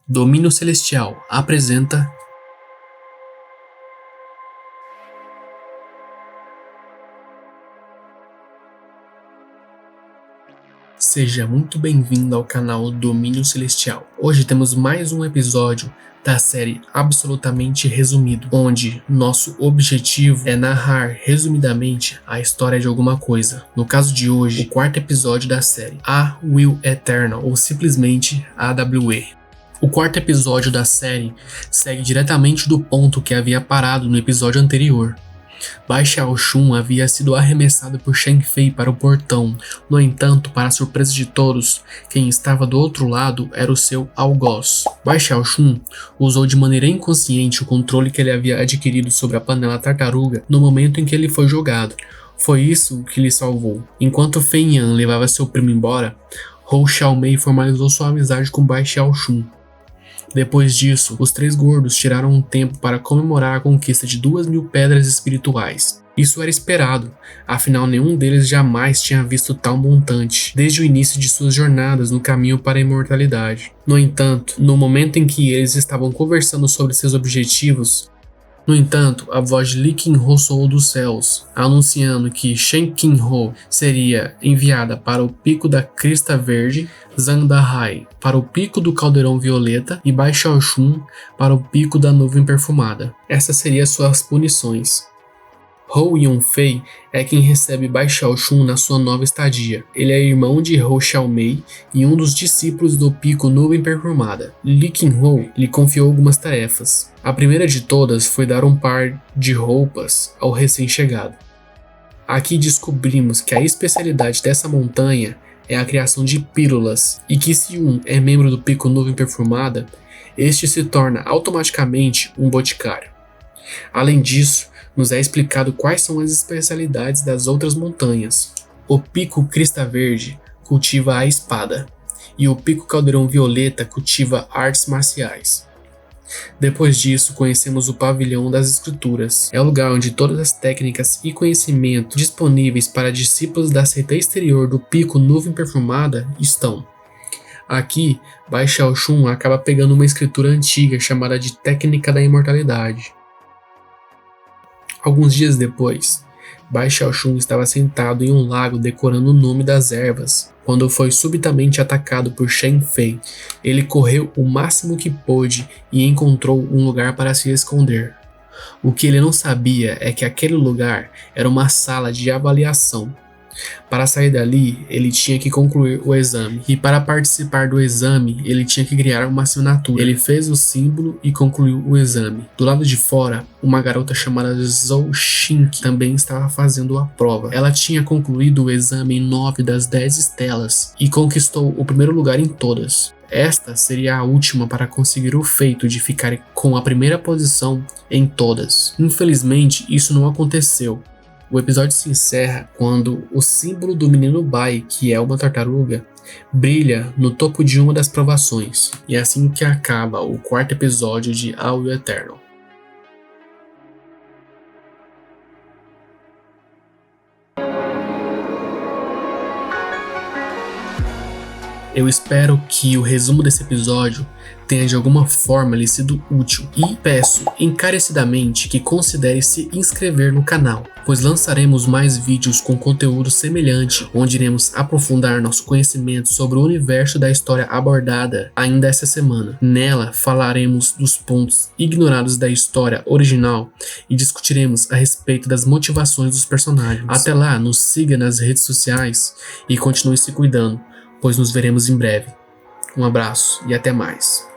Domínio Celestial apresenta Seja muito bem-vindo ao canal Domínio Celestial. Hoje temos mais um episódio da série Absolutamente Resumido, onde nosso objetivo é narrar resumidamente a história de alguma coisa. No caso de hoje, o quarto episódio da série A Will Eternal, ou simplesmente AWE. O quarto episódio da série segue diretamente do ponto que havia parado no episódio anterior. Bai Xiaoxun havia sido arremessado por Shen Fei para o portão. No entanto, para a surpresa de todos, quem estava do outro lado era o seu algoz. Bai Xiaoxun usou de maneira inconsciente o controle que ele havia adquirido sobre a panela tartaruga no momento em que ele foi jogado. Foi isso que lhe salvou. Enquanto Fei Yan levava seu primo embora, Hou Xiaomei formalizou sua amizade com Bai Xiaoxun. Depois disso, os três gordos tiraram um tempo para comemorar a conquista de 2.000 pedras espirituais. Isso era esperado, afinal nenhum deles jamais tinha visto tal montante, desde o início de suas jornadas no caminho para a imortalidade. No entanto, no momento em que eles estavam conversando sobre seus objetivos, a voz de Li Qingho soou dos céus, anunciando que Shen Qingho seria enviada para o Pico da Crista Verde, Zhang Dahai para o Pico do Caldeirão Violeta e Bai Xiaoxun para o Pico da Nuvem Perfumada. Essas seriam suas punições. Hou Yunfei é quem recebe Bai Xiaoxun na sua nova estadia. Ele é irmão de Hou Xiaomei e um dos discípulos do Pico Nuvem Perfumada. Li Qingho lhe confiou algumas tarefas. A primeira de todas foi dar um par de roupas ao recém-chegado. Aqui descobrimos que a especialidade dessa montanha é a criação de pílulas, e que se um é membro do Pico Nuvem Perfumada, este se torna automaticamente um boticário. Além disso, nos é explicado quais são as especialidades das outras montanhas. O Pico Crista Verde cultiva a espada, e o Pico Caldeirão Violeta cultiva artes marciais. Depois disso, conhecemos o Pavilhão das Escrituras. É o lugar onde todas as técnicas e conhecimento disponíveis para discípulos da seita exterior do Pico Nuvem Perfumada estão. Aqui, Bai Xiaoxun acaba pegando uma escritura antiga chamada de Técnica da Imortalidade. Alguns dias depois, Bai Xiaoxun estava sentado em um lago decorando o nome das ervas, quando foi subitamente atacado por Shen Fei. Ele correu o máximo que pôde e encontrou um lugar para se esconder. O que ele não sabia é que aquele lugar era uma sala de avaliação. Para sair dali, ele tinha que concluir o exame, e para participar do exame, ele tinha que criar uma assinatura. Ele fez o símbolo e concluiu o exame. Do lado de fora, uma garota chamada Zhou Xing também estava fazendo a prova. Ela tinha concluído o exame em 9 das 10 estelas e conquistou o primeiro lugar em todas. Esta seria a última para conseguir o feito de ficar com a primeira posição em todas. Infelizmente, isso não aconteceu. O episódio se encerra quando o símbolo do menino Bai, que é uma tartaruga, brilha no topo de uma das provações. E é assim que acaba o quarto episódio de A Will Eternal. Eu espero que o resumo desse episódio tenha de alguma forma lhe sido útil e peço encarecidamente que considere se inscrever no canal, pois lançaremos mais vídeos com conteúdo semelhante, onde iremos aprofundar nosso conhecimento sobre o universo da história abordada ainda essa semana. Nela falaremos dos pontos ignorados da história original e discutiremos a respeito das motivações dos personagens. Até lá, nos siga nas redes sociais e continue se cuidando, pois nos veremos em breve. Um abraço e até mais.